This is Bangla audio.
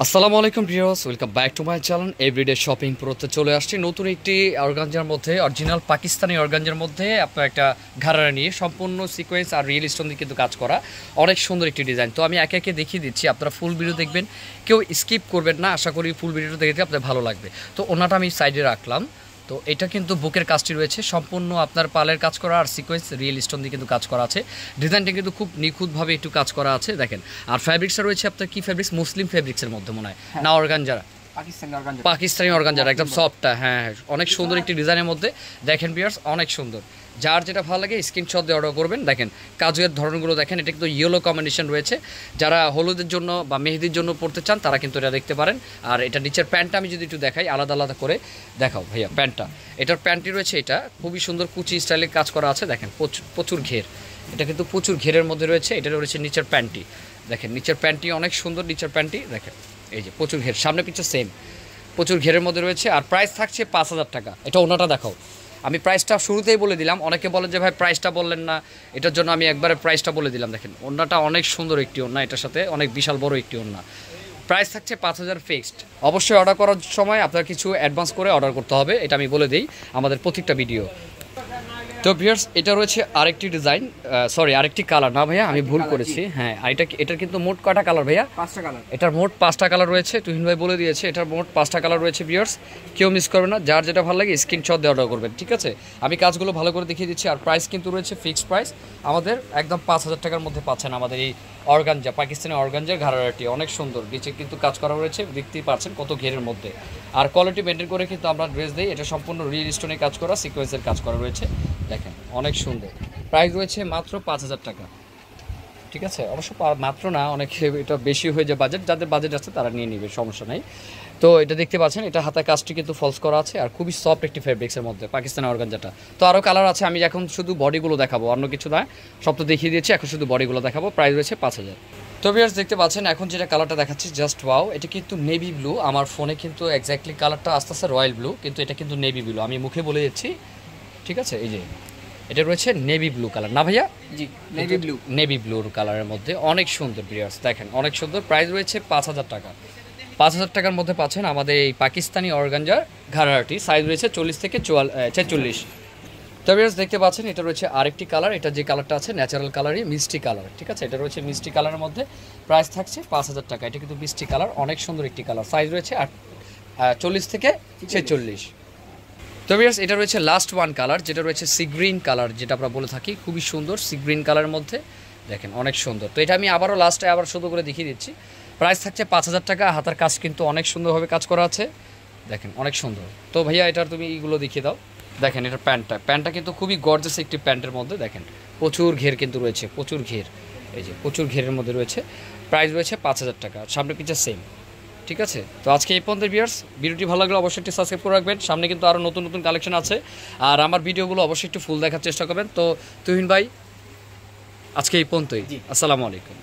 আসসালামু আলাইকুম viewers, welcome back to my channel everyday shopping প্রোতে চলে আসছি নতুন একটি অর্গানজার মধ্যে, অরিজিনাল পাকিস্তানি অর্গানজার মধ্যে আপনার একটা ঘাড়ারা নিয়ে সম্পূর্ণ সিকোয়েন্স আর রিয়েল স্টোন দিয়ে কিন্তু কাজ করা অনেক সুন্দর একটি ডিজাইন। তো আমি একে একে দেখিয়ে দিচ্ছি, আপনারা ফুল ভিডিও দেখবেন, কেউ স্কিপ করবেন না। আশা করি ফুল ভিডিওটা দেখতে আপনাদের ভালো লাগবে। তো ওনাটা আমি সাইডে রাখলাম। তো এটা কিন্তু বুকের কাজটি রয়েছে সম্পূর্ণ আপনার পালের কাজ করা আর সিকোয়েন্স রিয়েল স্টোন দিয়ে কিন্তু কাজ করা আছে। ডিজাইনটা কিন্তু খুব নিখুঁতভাবে একটু কাজ করা আছে দেখেন। আর ফ্যাব্রিক্সটা রয়েছে আপনার কি ফ্যাব্রিক্স, মুসলিম ফ্যাব্রিক্সের মধ্যে মনে হয় না, অর্গানজা পাকিস্তানি অর্গানজা, একদম সফটটা। হ্যাঁ, অনেক সুন্দর একটি ডিজাইনের মধ্যে দেখেন ভিউয়ার্স, অনেক সুন্দর। যার যেটা ভালো লাগে স্ক্রিনশট দিয়ে অর্ডার করবেন। দেখেন কাজের ধরনগুলো দেখেন, এটা কিন্তু ইয়েলো কম্বিনেশন রয়েছে। যারা হলুদের জন্য বা মেহেদির জন্য পড়তে চান তারা কিন্তু এটা দেখতে পারেন। আর এটা নিচের প্যান্টটা আমি যদি একটু দেখাই, আলাদা আলাদা করে দেখাও ভাইয়া প্যান্টটা। এটার প্যান্টটি রয়েছে, এটা খুবই সুন্দর কুচি স্টাইলে কাজ করা আছে। দেখেন প্রচুর ঘের, এটা কিন্তু প্রচুর ঘেরের মধ্যে রয়েছে। এটা রয়েছে নিচের প্যান্টটি, দেখেন নিচের প্যান্টটি অনেক সুন্দর। নিচের প্যান্টটি দেখেন, এই যে প্রচুর ঘের, সামনে পিছনে সেম প্রচুর ঘেরের মধ্যে রয়েছে। আর প্রাইস থাকছে 5,000 টাকা। এটা ওনাটা দেখাও। আমি প্রাইসটা শুরুতেই বলে দিলাম, অনেকে বলেন যে ভাই প্রাইসটা বললেন না, এটার জন্য আমি একবারে প্রাইসটা বলে দিলাম। দেখেন ওড়নাটা অনেক সুন্দর একটি ওড়না, এটার সাথে অনেক বিশাল বড় একটি ওড়না। প্রাইস থাকছে 5,000 ফিক্সড। অবশ্যই অর্ডার করার সময় আপনার কিছু অ্যাডভান্স করে অর্ডার করতে হবে, এটা আমি বলে দিই আমাদের প্রত্যেকটা ভিডিও। তো ভিউয়ার্স, এটা রয়েছে আরেকটি ডিজাইন, সরি আরেকটি কালার না ভাইয়া, আমি ভুল করেছি। হ্যাঁ, এটার কিন্তু মোট কয়টা কালার ভাইয়া? 5টা কালার। এটার মোট 5টা কালার রয়েছে, তুহিন ভাই বলে দিয়েছে। এটার মোট 5টা কালার রয়েছে ভিউয়ার্স, কেউ মিস করবে না। যার যেটা ভালো লাগে স্ক্রিনশট দিয়ে অর্ডার করবেন, ঠিক আছে? আমি কাজগুলো ভালো করে দেখিয়ে দিচ্ছি। আর প্রাইস কিন্তু রয়েছে ফিক্সড প্রাইস আমাদের, একদম 5,000 টাকার মধ্যে পাচ্ছেন আমাদের এই অর্গানজা, পাকিস্তানি অর্গানজার ঘাড়ারাটি। অনেক সুন্দর, নিচে কিন্তু কাজ করা রয়েছে, দেখতেই পাচ্ছেন কত ঘেরের মধ্যে। আর কোয়ালিটি মেনটেন করে কিন্তু আমরা ড্রেস দিই। এটা সম্পূর্ণ রিয়েল স্টোনে কাজ করা, সিকোয়েন্সের কাজ করা রয়েছে দেখেন, অনেক সুন্দর। প্রাইস রয়েছে মাত্র 5,000 টাকা, ঠিক আছে? অবশ্য মাত্র না, অনেক এটা বেশি হয়ে যায় বাজেট, যাদের বাজেট আছে তারা নিয়ে নেবে, সমস্যা নাই। তো এটা দেখতে পাচ্ছেন, এটা হাতায় কাজটি কিন্তু ফলস করা আছে আর খুবই সফট একটি ফেব্রিক্সের মধ্যে পাকিস্তানি অর্গানজাটা। তো আরও কালার আছে, আমি এখন শুধু বডিগুলো দেখাবো, অন্য কিছু না, সব তো দেখিয়ে দিয়েছি, এখন শুধু বডিগুলো দেখাবো। প্রাইস রয়েছে 5,000। তো ভিউয়ার্স দেখতে পাচ্ছেন, এখন যেটা কালারটা দেখাচ্ছি জাস্ট ওয়াও, এটা কিন্তু নেভি ব্লু। আমার ফোনে কিন্তু এক্স্যাক্টলি কালারটা আস্তে আস্তে রয়্যাল ব্লু, কিন্তু এটা কিন্তু নেভি ব্লু, আমি মুখে বলে দিচ্ছি, ঠিক আছে? এই যে এটা রয়েছে নেভি ব্লু কালার না ভাইয়া? জি, নেভি ব্লুর কালারের মধ্যে অনেক সুন্দর ভিউয়ার্স, দেখেন অনেক সুন্দর। প্রাইস রয়েছে 5,000 টাকা। 5,000 টাকার মধ্যে পাচ্ছেন আমাদের এই পাকিস্তানি অর্গানজার ঘাড়ারাটি। সাইজ রয়েছে 40 থেকে 46। তো ভিউয়ার্স দেখতে পাচ্ছেন, এটা রয়েছে আরেকটি কালার। এটা যে কালারটা আছে ন্যাচারাল কালারই, মিষ্টি কালার, ঠিক আছে? এটা রয়েছে মিষ্টি কালারের মধ্যে, প্রাইস থাকছে 5,000 টাকা। এটা কিন্তু মিষ্টি কালার, অনেক সুন্দর একটি কালার। সাইজ রয়েছে 40 থেকে 46। তো ভিউয়ার্স এটা রয়েছে লাস্ট ওয়ান কালার, যেটা রয়েছে সি গ্রিন কালার, যেটা আমরা বলে থাকি, খুবই সুন্দর সি গ্রিন কালারের মধ্যে দেখেন, অনেক সুন্দর। তো এটা আমি আবারও লাস্টে আবার শুধু করে দেখিয়ে দিচ্ছি। প্রাইস থাকছে 5,000 টাকা। হাতার কাজ কিন্তু অনেক সুন্দরভাবে কাজ করা আছে, দেখেন অনেক সুন্দর। তো ভাইয়া এটার তুমি এইগুলো দেখিয়ে দাও। দেখেন এটার প্যান্টটা কিন্তু খুবই গর্জাস একটি প্যান্টের মধ্যে, দেখেন প্রচুর ঘের কিন্তু রয়েছে, প্রচুর ঘের, এই যে প্রচুর ঘেরের মধ্যে রয়েছে। প্রাইস রয়েছে 5,000 টাকা, সামনে পিছে সেম, ঠিক আছে? তো আজকে এই পর্যন্ত ভিউয়ার্স, ভিডিওটি ভালো লাগলে অবশ্যই একটু সাবস্ক্রাইব করে রাখবেন। সামনে কিন্তু আরও নতুন নতুন কালেকশন আছে, আর আমার ভিডিওগুলো অবশ্যই একটু ফুল দেখার চেষ্টা করবেন। তো তুহিন ভাই আজকে এই পর্যন্তই, আসসালামু আলাইকুম।